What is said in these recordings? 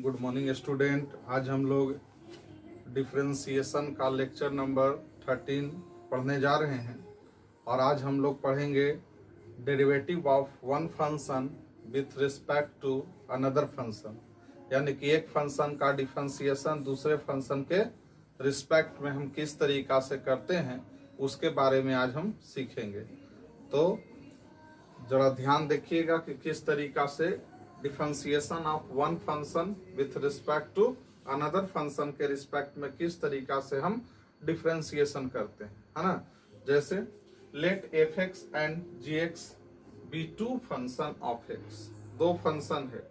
Good morning student. आज हम लोग डिफरेंशिएशन का लेक्चर नंबर 13 पढ़ने जा रहे हैं और आज हम लोग पढ़ेंगे derivative of one function with respect to another function, यानी कि एक फंक्शन का डिफरेंशिएशन दूसरे फंक्शन के रिस्पेक्ट में हम किस तरीका से करते हैं उसके बारे में आज हम सीखेंगे। तो जरा ध्यान देखिएगा कि किस तरीका से differentiation of one function with respect to another function के रिस्पेक्ट में किस तरीका से हम डिफरेंशिएशन करते हैं, है ना। जैसे let F X and G X be two function of X. दो फंक्शन है,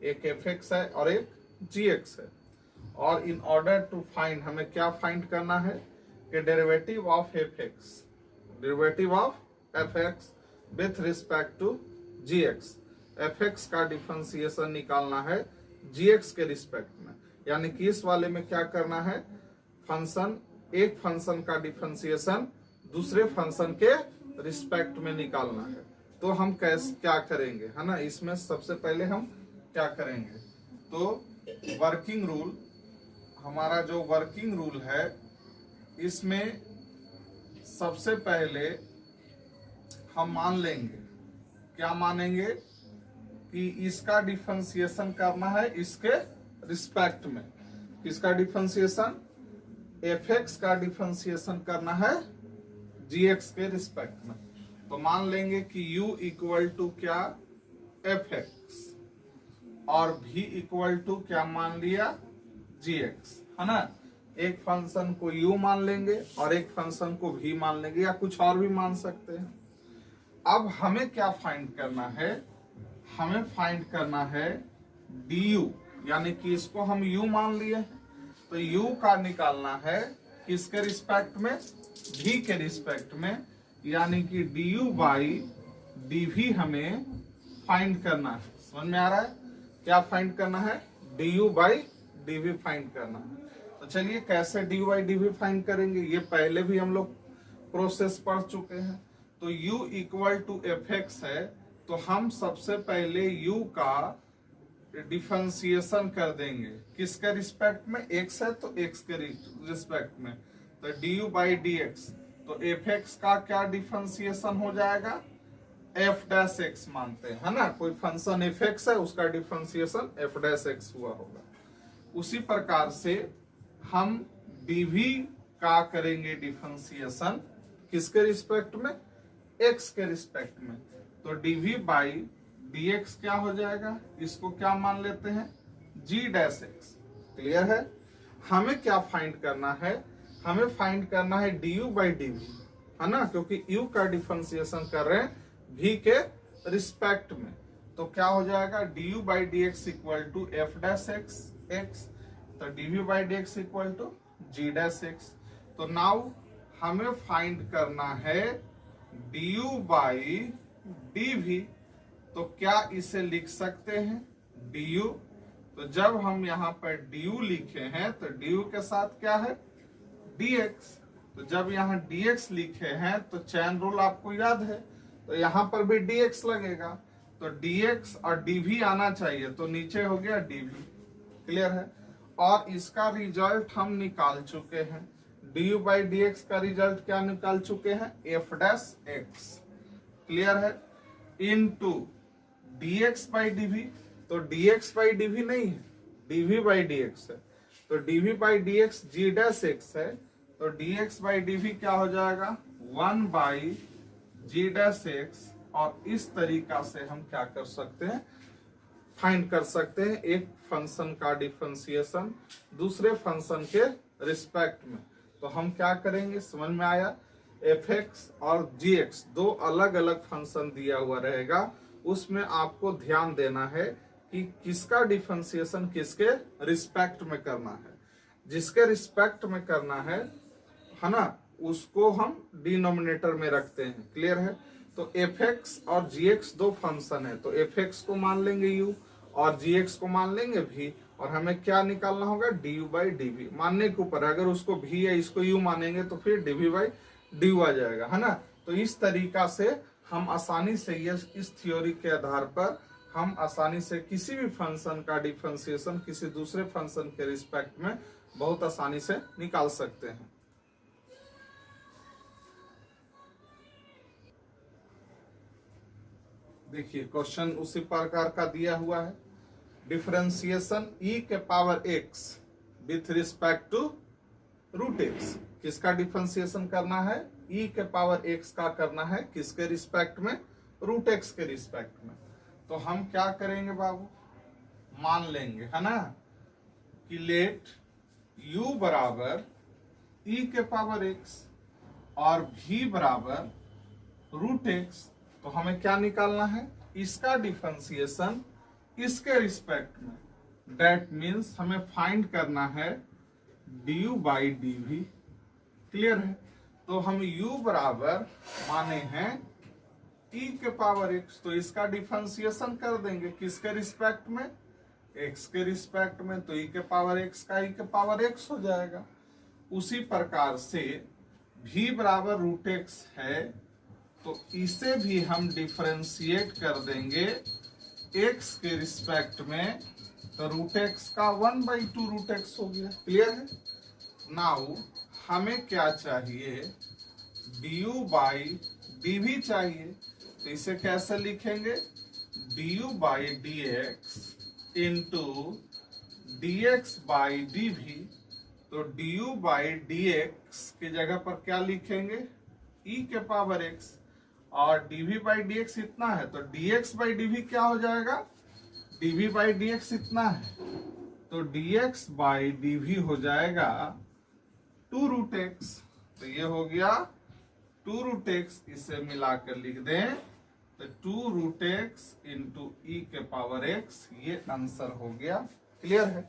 एक एफ एक्स है और एक जी एक्स है, और इन ऑर्डर टू फाइंड हमें क्या फाइंड करना है कि derivative of F X, derivative of F X with respect to G X, F X का डिफरेंशिएशन निकालना है जी एक्स के रिस्पेक्ट में। यानी कि इस वाले में क्या करना है, फंक्शन एक फंक्शन का डिफरेंशिएशन दूसरे फंक्शन के रिस्पेक्ट में निकालना है। तो हम कैसे क्या करेंगे, है ना। इसमें सबसे पहले हम क्या करेंगे, तो वर्किंग रूल, हमारा जो वर्किंग रूल है इसमें सबसे पहले हम मान लेंगे, क्या मानेंगे कि इसका डिफरेंशिएशन करना है इसके रिस्पेक्ट में। किसका डिफरेंशिएशन, एफ एक्स का डिफरेंशिएशन करना है जी एक्स के रिस्पेक्ट में। तो मान लेंगे कि u इक्वल टू क्या, एफ एक्स, और v इक्वल टू क्या मान लिया, जी एक्स, है ना। एक फंक्शन को u मान लेंगे और एक फंक्शन को v मान लेंगे, या कुछ और भी मान सकते हैं। अब हमें क्या फाइंड करना है, हमें फाइंड करना है du, यानी कि इसको हम u मान लिए, तो u का निकालना है किसके रिस्पेक्ट में, v के रिस्पेक्ट में। यानी कि du बाई dv हमें फाइंड करना है। समझ में आ रहा है, क्या फाइंड करना है, du बाई dv फाइंड करना है। तो चलिए कैसे du बाई dv फाइंड करेंगे, ये पहले भी हम लोग प्रोसेस पढ़ चुके हैं। तो u equal to F X है, तो हम सबसे पहले u का डिफरेंशिएशन कर देंगे किसके रिस्पेक्ट में, x है तो x के रिस्पेक्ट में, तो du बाई डी एक्स। तो एफ एक्स का क्या डिफरेंशिएशन हो जाएगा, एफ डैश एक्स मानते हैं, है ना। कोई फंक्शन एफ एक्स है उसका डिफरेंशिएशन एफ डैश एक्स हुआ होगा। उसी प्रकार से हम dv का करेंगे डिफरेंशिएशन किसके रिस्पेक्ट में, x के रिस्पेक्ट में। तो dv बाई dx क्या हो जाएगा, इसको क्या मान लेते हैं, g डैश x। क्लियर है। हमें क्या फाइंड करना है, हमें फाइंड करना है du बाई dv, है ना, क्योंकि u का डिफरेंशिएशन कर रहे हैं v के रिस्पेक्ट में। तो क्या हो जाएगा, du by dx equal to F dash X X, तो dv by dx equal to g dash x। तो नाउ हमें फाइंड करना है du बाई dv। तो क्या इसे लिख सकते हैं du, तो जब हम यहाँ पर du लिखे हैं तो du के साथ क्या है, dx। तो जब यहाँ dx लिखे हैं तो चैन रूल आपको याद है, तो यहाँ पर भी dx लगेगा। तो dx और dv आना चाहिए, तो नीचे हो गया dv। क्लियर है। और इसका रिजल्ट हम निकाल चुके हैं, du बाई dx का रिजल्ट क्या निकाल चुके हैं, एफ डैश एक्स। क्लियर है। इनटू dx बाई dv, तो dx बाई dv नहीं है, dv बाई dx है। तो dv by dx g dash x है, तो dx बाई dv क्या हो जाएगा, 1 बाई g डैश x। और इस तरीका से हम क्या कर सकते हैं, फाइंड कर सकते हैं एक फंक्शन का डिफरेंशिएशन दूसरे फंक्शन के रिस्पेक्ट में। तो हम क्या करेंगे, समझ में आया, एफ एक्स और जी एक्स दो अलग अलग फंक्शन दिया हुआ रहेगा, उसमें आपको ध्यान देना है कि किसका डिफरेंशिएशन किसके रिस्पेक्ट में करना है। जिसके रिस्पेक्ट में करना है ना, उसको हम डिनोमिनेटर में रखते हैं। क्लियर है। तो एफ एक्स और जी एक्स दो फंक्शन है, तो एफ एक्स को मान लेंगे u और जी एक्स को मान लेंगे v, और हमें क्या निकालना होगा, du बाई dv। मानने के ऊपर अगर उसको v है इसको u मानेंगे तो फिर dv बाई du आ जाएगा, है ना। तो इस तरीका से हम आसानी से इस थ्योरी के आधार पर हम आसानी से किसी भी फंक्शन का डिफरेंशिएशन किसी दूसरे फंक्शन के रिस्पेक्ट में बहुत आसानी से निकाल सकते हैं। देखिए क्वेश्चन उसी प्रकार का दिया हुआ है, डिफरेंशिएशन e के power x with respect to root x। किसका डिफरेंशिएशन करना है? e के पावर x का करना है, किसके रिस्पेक्ट में? रूट x के रिस्पेक्ट में। तो हम क्या करेंगे बाबू, मान लेंगे, है ना, कि लेट u बराबर e के पावर x और v बराबर रूट x। तो हमें क्या निकालना है? इसका डिफरेंशिएशन इसके रिस्पेक्ट में। दैट मीन्स हमें फाइंड करना है du बाई dv। क्लियर है? तो हम u बराबर माने हैं e के पावर x, तो इसका डिफरेंशिएशन कर देंगे किसके रिस्पेक्ट में? x के रिस्पेक्ट में। तो e के पावर x का e के पावर x हो जाएगा। उसी प्रकार से v बराबर रूट x है, तो इसे भी हम डिफरेंशिएट कर देंगे x के रिस्पेक्ट में। तो रूट x का 1/2 रूट x हो गया। क्लियर है? नाउ हमें क्या चाहिए? du बाई dv चाहिए। तो इसे कैसे लिखेंगे? du by dx into dx by dv। तो du बाई dx की जगह पर क्या लिखेंगे? e के पावर x, और dv बाई dx इतना है, तो dx बाई dv क्या हो जाएगा? dv बाई dx इतना है, तो dx बाई dv हो जाएगा 2 रूट x। तो ये हो गया 2 रूट x, इसे मिलाकर लिख दें तो 2 रूट x इंटू ई के पावर x, ये आंसर हो गया। क्लियर है?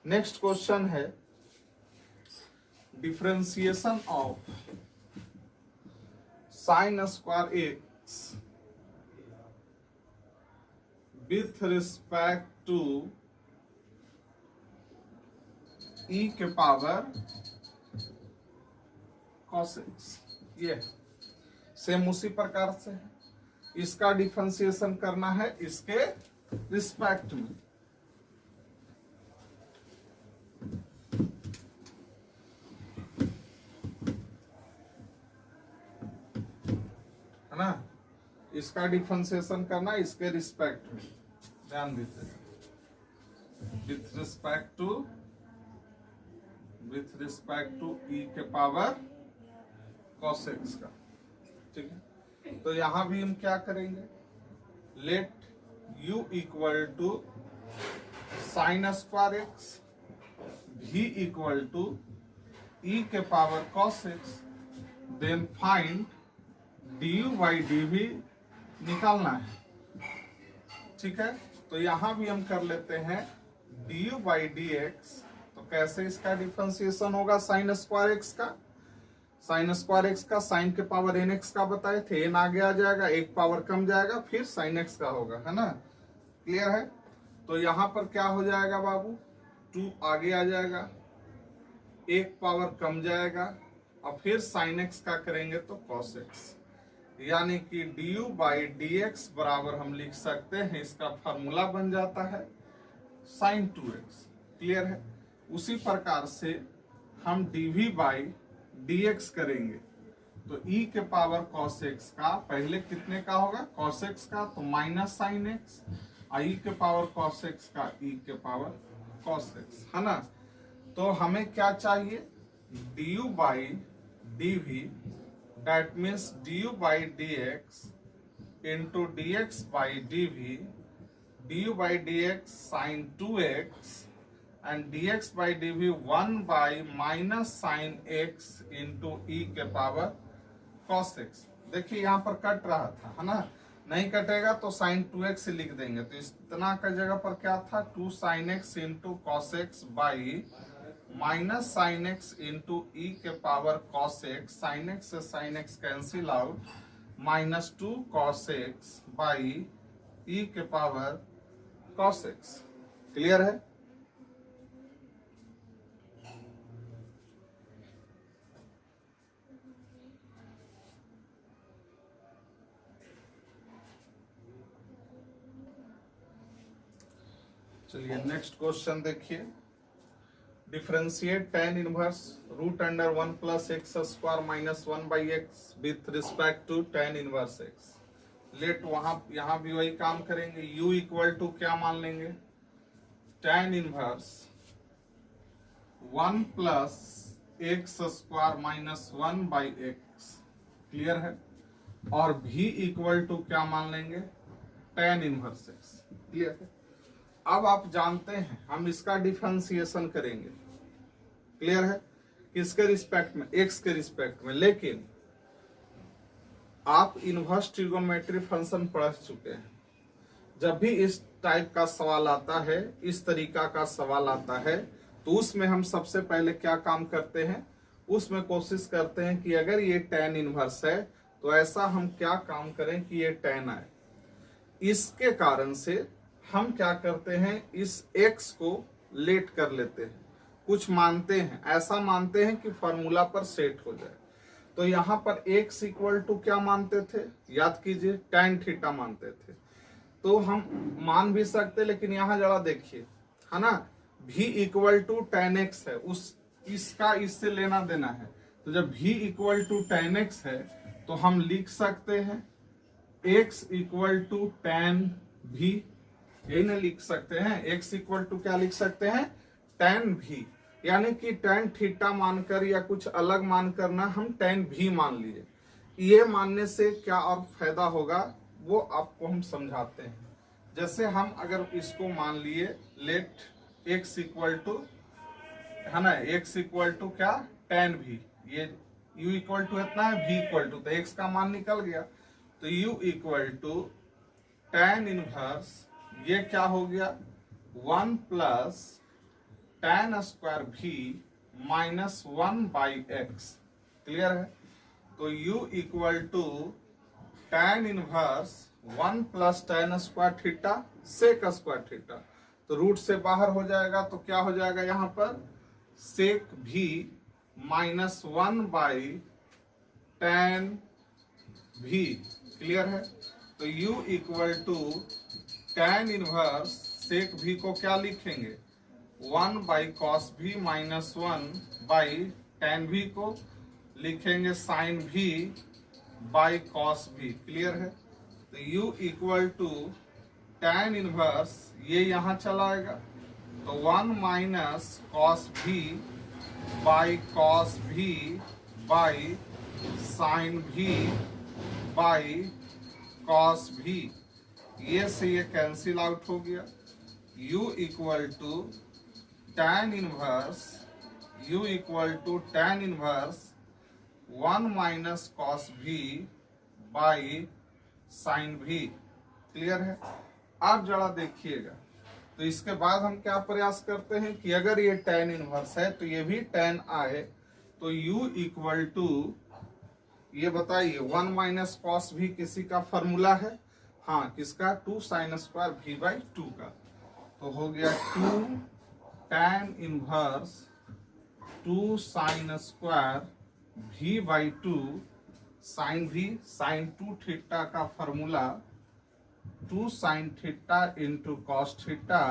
नेक्स्ट क्वेश्चन है differentiation of sine square x with respect to e के पावर cos x। ये सेम उसी प्रकार से है, इसका डिफरेंशिएशन करना है इसके रिस्पेक्ट में। है ना, इसका डिफरेंशिएशन करना इसके रिस्पेक्ट में। ध्यान दीजिए, विथ रिस्पेक्ट टू e के पावर cos x का। ठीक है, तो यहां भी हम क्या करेंगे? Let u equal to sine square x, v equal to e के power cos x, then find du by dv निकालना है। ठीक है, तो यहां भी हम कर लेते हैं du बाई dx। तो कैसे इसका डिफरेंशिएशन होगा? साइन स्क्वायर x का, साइन स्क्वायर x का साइन के पावर nx का बताए थे, n आगे आ जाएगा, एक पावर कम जाएगा, फिर साइन x का होगा। है ना? क्लियर है? तो यहां पर क्या हो जाएगा बाबू? 2 आगे आ जाएगा, एक पावर कम जाएगा, और फिर साइन x का करेंगे तो cos x। यानी कि du बाई dx बराबर हम लिख सकते हैं, इसका फॉर्मूला बन जाता है साइन 2x। क्लियर है? उसी प्रकार से हम dv बाई dx करेंगे, तो e के पावर cos x का पहले कितने का होगा? cos x का, तो माइनस साइन x, और e के पावर cos x का e के पावर cos x। है ना? तो हमें क्या चाहिए? du by dv, that means du by dx into dx by dv, du by dx sin 2x and dx by dv 1 by minus sin x into e के power cos x। देखिए यहाँ पर कट रहा था, है ना? नहीं कटेगा तो sin 2x लिख देंगे, तो इतना का जगह पर क्या था? 2 sin x into cos x by minus sine x into e के power cos x. Sine x से sine x cancel out, minus 2 cos x by e के पावर कॉस एक्स। क्लियर है? चलिए नेक्स्ट क्वेश्चन देखिए, differentiate tan inverse root under 1 plus x square minus 1 by x with respect to tan inverse x. Let यहाँ भी वही काम करेंगे, u equal to क्या मान लेंगे, tan inverse 1 plus x square minus 1 by X, clear है। और v इक्वल टू क्या मान लेंगे, tan इनवर्स एक्स, क्लियर है। अब आप जानते हैं हम इसका डिफरेंशिएशन करेंगे, क्लियर है, किसके रिस्पेक्ट में, एक्स के रिस्पेक्ट में। लेकिन आप इनवर्स ट्रिगोनोमेट्री फंक्शन पढ़ चुके हैं, जब भी इस टाइप का सवाल आता है, इस तरीका का सवाल आता है, तो उसमें हम सबसे पहले क्या काम करते हैं, उसमें कोशिश करते हैं कि अगर ये tan इनवर्स है तो ऐसा हम क्या काम करें कि ये tan आए। इसके कारण से हम क्या करते हैं, इस x को लेट कर लेते हैं, कुछ मानते हैं, ऐसा मानते हैं कि फॉर्मूला पर सेट हो जाए। तो यहाँ पर x इक्वल टू क्या मानते थे, याद कीजिए, tan थीटा मानते थे। तो हम मान भी सकते, लेकिन यहाँ जरा देखिए, है ना, v equal to tan x है, इसका इससे लेना देना है। तो जब v equal to tan x है तो हम लिख सकते हैं x equal to tan v, यही ना लिख सकते हैं, x इक्वल टू क्या लिख सकते हैं, tan v, यानी कि tan थीटा मानकर या कुछ अलग मानकर ना हम tan v मान लीजिए। ये मानने से क्या और फायदा होगा वो आपको हम समझाते हैं। जैसे हम अगर इसको मान लिए, लेट x इक्वल टू, है ना, x इक्वल टू क्या, tan v, ये u इक्वल टू इतना है, v इक्वल टू, तो x का मान निकल गया, तो u equal to tan inverse, ये क्या हो गया, 1 plus tan square v minus 1 by X, clear है। तो u equal to tan inverse 1 plus tan square theta sec square theta, तो रूट से बाहर हो जाएगा, तो क्या हो जाएगा यहाँ पर, sec v minus 1 by tan v, clear है। तो u equal to tan inverse sec v को क्या लिखेंगे, 1 by cos v minus 1 by tan v को लिखेंगे sine v by cos v, clear है। तो u equal to tan inverse, ये यहाँ चला आएगा, तो 1 minus cos v by cos v by sine v by cos v, ये से ये कैंसिल आउट हो गया। u equal to tan inverse, u equal to tan inverse 1 minus cos v by sine v, clear है। अब जरा देखिएगा, तो इसके बाद हम क्या प्रयास करते हैं कि अगर ये tan इनवर्स है तो ये भी tan आए, तो u इक्वल टू, ये बताइए, 1 माइनस कॉस v किसी का फॉर्मूला है, हाँ, किसका, 2 साइन स्क्वायर v बाई 2 का, तो हो गया 2 tan inverse 2 sine square v by 2 sine v, sine 2 theta का formula 2 sine theta into cos theta,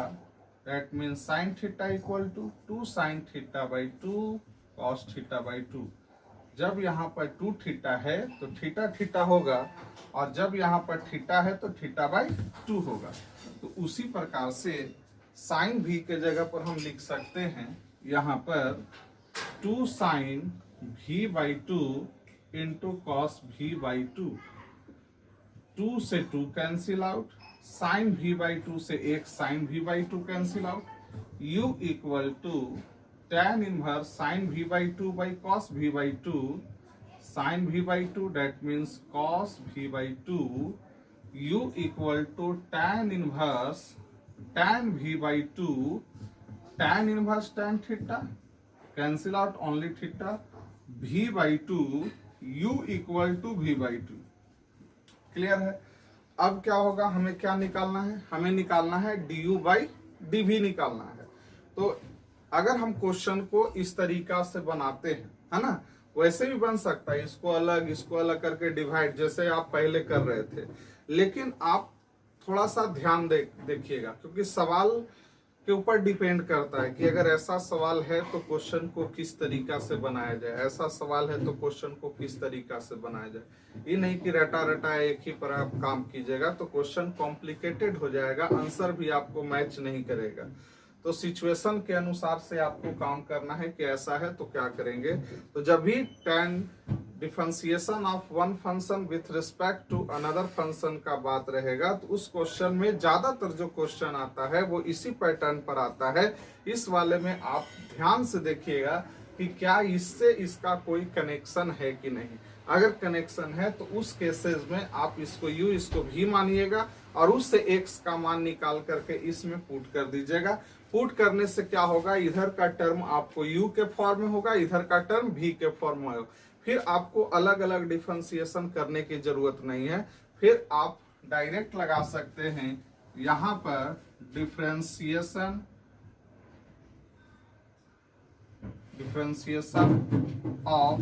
that mean sine theta equal to 2 sine theta by 2 cos theta by 2। जब यहाँ पर 2 theta है तो थीटा थीटा होगा, और जब यहाँ पर थीटा है तो थीटा बाई 2 होगा। तो उसी प्रकार से साइन v के जगह पर हम लिख सकते हैं यहाँ पर 2 sine v by 2 into cos v by 2, 2 से 2 cancel out, sine v by 2 से एक sine v by 2 cancel out, u equal to tan inverse sine v by 2 by cos v by 2, sine v by 2, that means cos v by 2, u equal to tan inverse tan v by 2, tan inverse tan theta cancel out, only theta, v by 2, u equal to v by 2, clear है। अब क्या होगा, हमें क्या निकालना है, हमें निकालना है du बाई dv निकालना है। तो अगर हम क्वेश्चन को इस तरीका से बनाते हैं, है ना, वैसे भी बन सकता है, इसको अलग करके डिवाइड, जैसे आप पहले कर रहे थे, लेकिन आप थोड़ा सा ध्यान देखिएगा, क्योंकि सवाल आपके ऊपर डिपेंड करता है कि अगर ऐसा सवाल है तो क्वेश्चन को किस तरीका से बनाया जाए, ऐसा सवाल है तो क्वेश्चन को किस तरीका से बनाया जाए। ये नहीं कि रटा रटा एक ही पर आप काम कीजिएगा तो क्वेश्चन कॉम्प्लिकेटेड हो जाएगा, आंसर भी आपको मैच नहीं करेगा। तो सिचुएशन के अनुसार से आपको काम करना है कि ऐसा है तो क्या करेंगे। तो जब भी tan differentiation of one function with respect to another function का बात रहेगा तो उस क्वेश्चन में ज्यादातर जो क्वेश्चन आता है वो इसी पैटर्न पर आता है। इस वाले में आप ध्यान से देखिएगा कि क्या इससे इसका कोई कनेक्शन है कि नहीं। अगर कनेक्शन है तो उस केसेस में आप इसको u इसको v मानिएगा और उससे x का मान निकाल करके इसमें पुट कर दीजिएगा। पुट करने से क्या होगा, इधर का टर्म आपको u के फॉर्म में होगा, इधर का टर्म v के फॉर्म में होगा। फिर आपको अलग अलग डिफरेंशिएशन करने की जरूरत नहीं है, फिर आप डायरेक्ट लगा सकते हैं यहाँ पर डिफरेंशिएशन ऑफ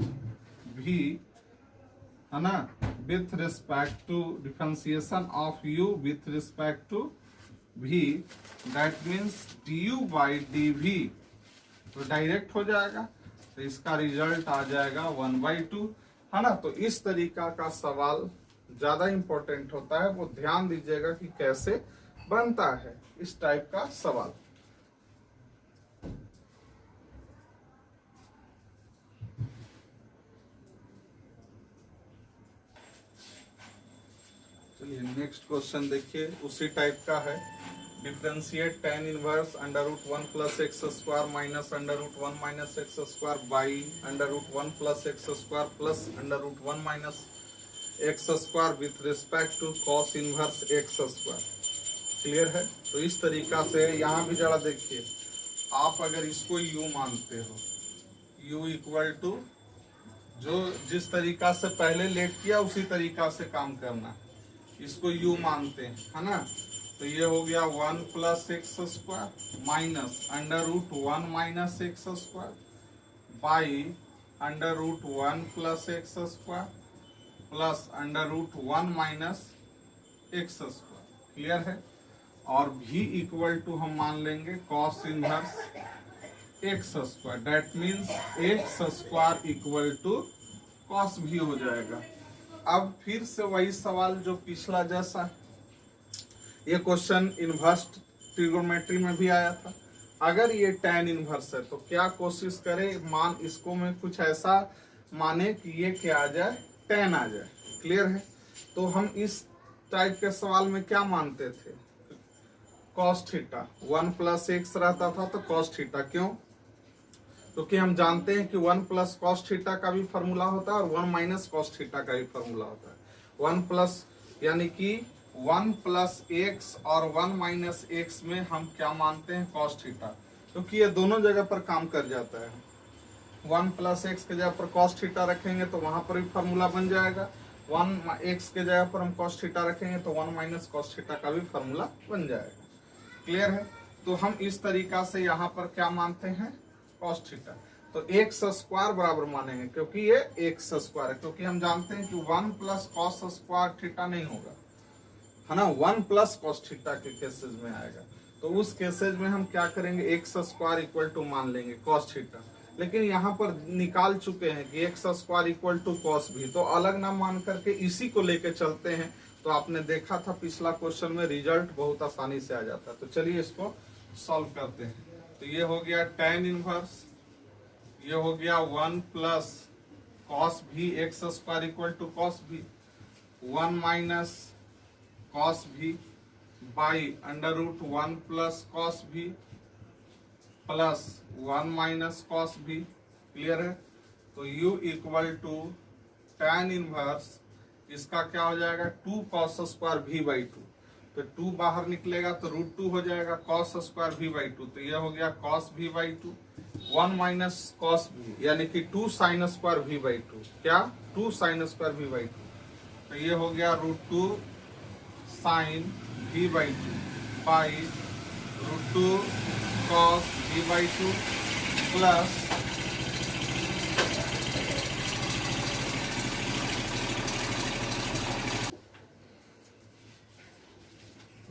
v है ना with respect to differentiation of u with respect to v, that means du by dv। तो डायरेक्ट हो जाएगा तो इसका रिजल्ट आ जाएगा 1/2 है ना। तो इस तरीका का सवाल ज्यादा इंपॉर्टेंट होता है, वो ध्यान दीजिएगा कि कैसे बनता है इस टाइप का सवाल। चलिए नेक्स्ट क्वेश्चन देखिए, उसी टाइप का है। Differentiate tan inverse √1 + x² minus √1 minus x² by √1 + x² plus √1 minus x² with respect to cos inverse x²। Clear है। तो इस तरीका से यहाँ भी जरा देखिए, आप अगर इसको u मानते हो, u इक्वल टू जो जिस तरीका से पहले लेट किया उसी तरीका से काम करना, इसको u मानते हैं है ना। तो ये हो गया 1 + x² minus √1 minus x² by √1 + x² plus √1 minus x²। Clear है। और v इक्वल टू हम मान लेंगे cos inverse x², that means x² equal to cos v हो जाएगा। अब फिर से वही सवाल जो पिछला जैसा है, ये क्वेश्चन इनवर्स ट्रिगोनोमेट्री में भी आया था। अगर ये tan इनवर्स है तो क्या कोशिश करें, मान इसको में कुछ ऐसा माने कि ये क्या आ जाए, tan आ जाए। क्लियर है। तो हम इस टाइप के सवाल में क्या मानते थे, cos थीटा 1 + x रहता था तो cos थीटा। क्यों, क्योंकि हम जानते हैं कि 1 + cos थीटा का भी फॉर्मूला होता है और 1 - cos थीटा का भी फॉर्मूला होता है। 1 प्लस यानी कि 1 + x और 1 - x में हम क्या मानते हैं, cos थीटा, क्योंकि ये दोनों जगह पर काम कर जाता है। 1 + x के जगह पर cos थीटा रखेंगे तो वहां पर भी फॉर्मूला बन जाएगा। 1 x के जगह पर हम cos थीटा रखेंगे तो 1 - cos थीटा का भी फॉर्मूला बन जाएगा। क्लियर है। तो हम इस तरीका से यहाँ पर क्या मानते हैं, cos थीटा। तो x² बराबर मानेंगे क्योंकि ये x² है, क्योंकि हम जानते हैं कि 1 + cos² थीटा नहीं होगा है ना, 1 + cos थीटा के केसेस में आएगा। तो उस केसेस में हम क्या करेंगे, x² इक्वल टू मान लेंगे cos थीटा। लेकिन यहाँ पर निकाल चुके हैं कि x² इक्वल टू cos भी, तो अलग ना मान करके इसी को लेके चलते हैं। तो आपने देखा था पिछला क्वेश्चन में रिजल्ट बहुत आसानी से आ जाता है। तो चलिए इसको सॉल्व करते हैं। तो ये हो गया tan इनवर्स, ये हो गया 1 + cos v x² equal to cos v, 1 minus cos v by √1 + cos v plus 1 minus cos v। Clear है। तो u equal to tan inverse, इसका क्या हो जाएगा, 2 cos² v/2। तो 2 बाहर निकलेगा तो √2 हो जाएगा, cos² v/2। तो यह हो गया cos v/2, 1 minus cos v यानी कि 2 sin² v/2। क्या, 2 sin² v/2। तो ये हो गया √2 sin v/2 by √2 cos v/2 plus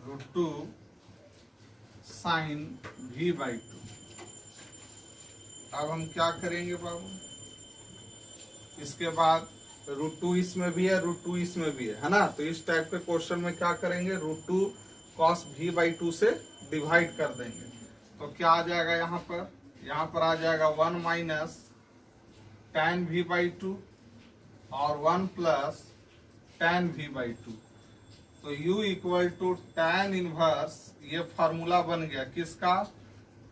√2 sine v/2। अब हम क्या करेंगे बाबू, इसके बाद √2 इसमें भी है, √2 इसमें भी है ना। तो इस टाइप के क्वेश्चन में क्या करेंगे, √2 cos v/2 से डिवाइड कर देंगे। तो क्या आ जाएगा यहाँ पर आ जाएगा 1 माइनस tan v/2 और 1 प्लस tan v/2। तो u equal to tan inverse, ये फार्मूला बन गया किसका,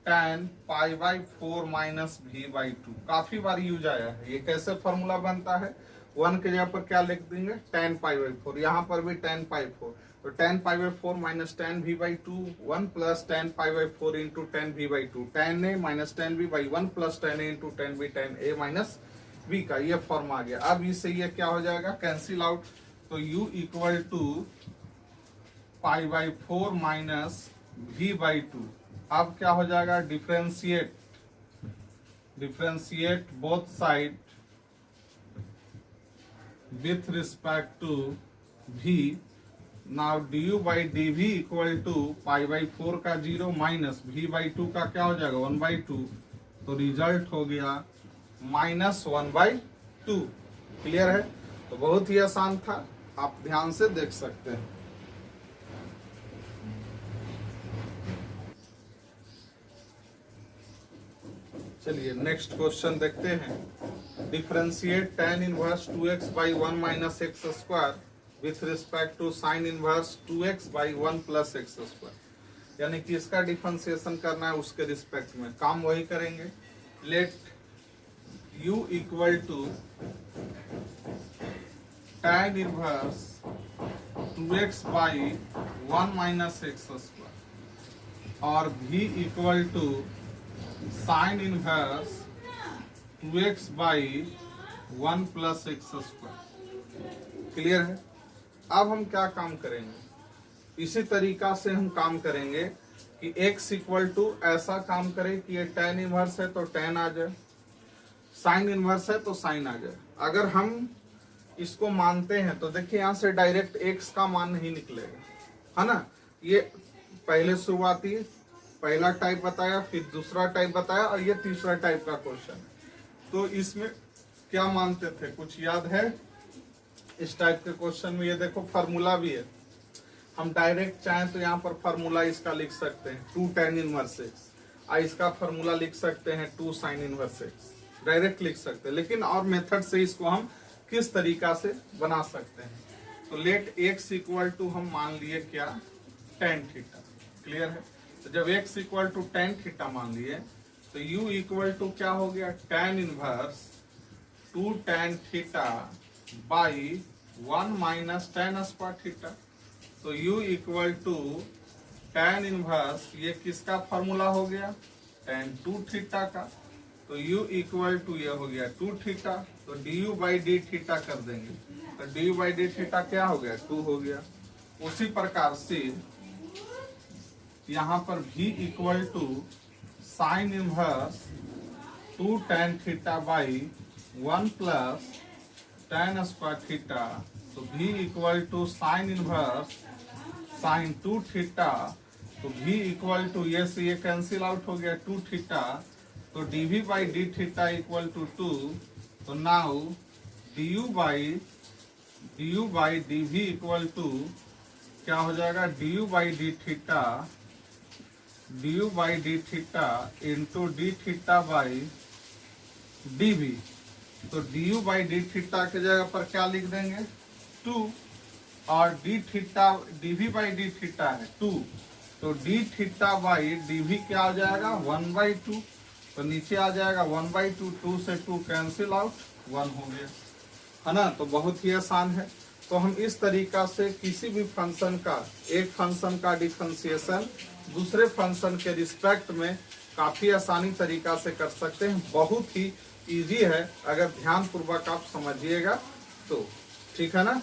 tan π/4 माइनस v/2। काफी बार यूज आया है। ये कैसे फार्मूला बनता है, 1 के जगह पर क्या लिख देंगे, tan π/4, यहाँ पर भी tan π/4। तो tan π/4 minus tan v/2, 1 plus tan π/4 into tan v/2, tan a minus tan b by 1 plus tan a into tan b, tan a minus b का ये फॉर्म आ गया। अब इससे ये क्या हो जाएगा, कैंसिल आउट। तो u equal to π/4 minus v/2। अब क्या हो जाएगा, differentiate both side with respect to v। Now du by dv equal to π/4 का 0 माइनस v/2 का क्या हो जाएगा 1/2। तो रिजल्ट हो गया -1/2। क्लियर है। तो बहुत ही आसान था, आप ध्यान से देख सकते हैं। चलिए नेक्स्ट क्वेश्चन देखते हैं। Differentiate tan inverse 2x by 1 minus x square with respect to sine inverse 2x by 1 plus x square. यानी कि इसका डिफरेंशिएशन करना है उसके रिस्पेक्ट में, काम वही करेंगे। Let u equal to tan inverse 2x by 1 minus x square और v equal to sine inverse 2x by 1 plus x square. Clear है। अब हम क्या काम करेंगे, इसी तरीका से हम काम करेंगे कि x इक्वल टू ऐसा काम करें कि ये tan इनवर्स है तो tan आ जाए, साइन इनवर्स है तो साइन आ जाए। अगर हम इसको मानते हैं तो देखिए यहाँ से डायरेक्ट x का मान नहीं निकलेगा, है ना। ये पहले शुरुआती पहला टाइप बताया, फिर दूसरा टाइप बताया और ये तीसरा टाइप का क्वेश्चन है। तो इसमें क्या मानते थे, कुछ याद है। इस टाइप के क्वेश्चन में ये देखो फार्मूला भी है, हम डायरेक्ट चाहें तो यहाँ पर फार्मूला इसका लिख सकते हैं 2 tan इनवर्स x, और इसका फार्मूला लिख सकते हैं 2 sin इनवर्स x, डायरेक्ट लिख सकते हैं। लेकिन और मेथड से इसको हम किस तरीका से बना सकते हैं। तो लेट x इक्वल टू हम मान लिए क्या, tan थीटा। क्लियर है। तो जब x equal to tan theta मान लिए तो u इक्वल टू क्या हो गया, tan inverse 2 tan theta by 1 minus tan square theta. तो u equal to tan inverse, ये किसका फॉर्मूला हो गया, tan 2 थीटा का। तो u इक्वल टू ये हो गया 2 थीटा। तो du बाई डी थीटा कर देंगे, तो du बाई डी थीटा क्या हो गया, 2 हो गया। उसी प्रकार से यहाँ पर v equal to sine inverse 2 tan theta by 1 plus tan square theta. तो v equal to sine inverse sine 2 theta. तो v इक्वल टू ये से ये कैंसिल आउट हो गया 2 थीटा। तो dv by d theta equal to 2। तो now du by dv equal to क्या हो जाएगा, du by d theta into d theta by dv। तो du बाई डी थीटा के जगह पर क्या लिख देंगे 2, और d theta dv by d theta है 2। तो डी थीटा बाई dv क्या आ जाएगा 1/2। तो नीचे आ जाएगा 1/2, 2 से 2 कैंसिल आउट, 1 हो गया, है ना। तो बहुत ही आसान है। तो हम इस तरीका से किसी भी फंक्शन का, एक फंक्शन का डिफरेंशिएशन दूसरे फंक्शन के रिस्पेक्ट में काफी आसानी तरीका से कर सकते हैं। बहुत ही इजी है, अगर ध्यान पूर्वक आप समझिएगा तो। ठीक है ना।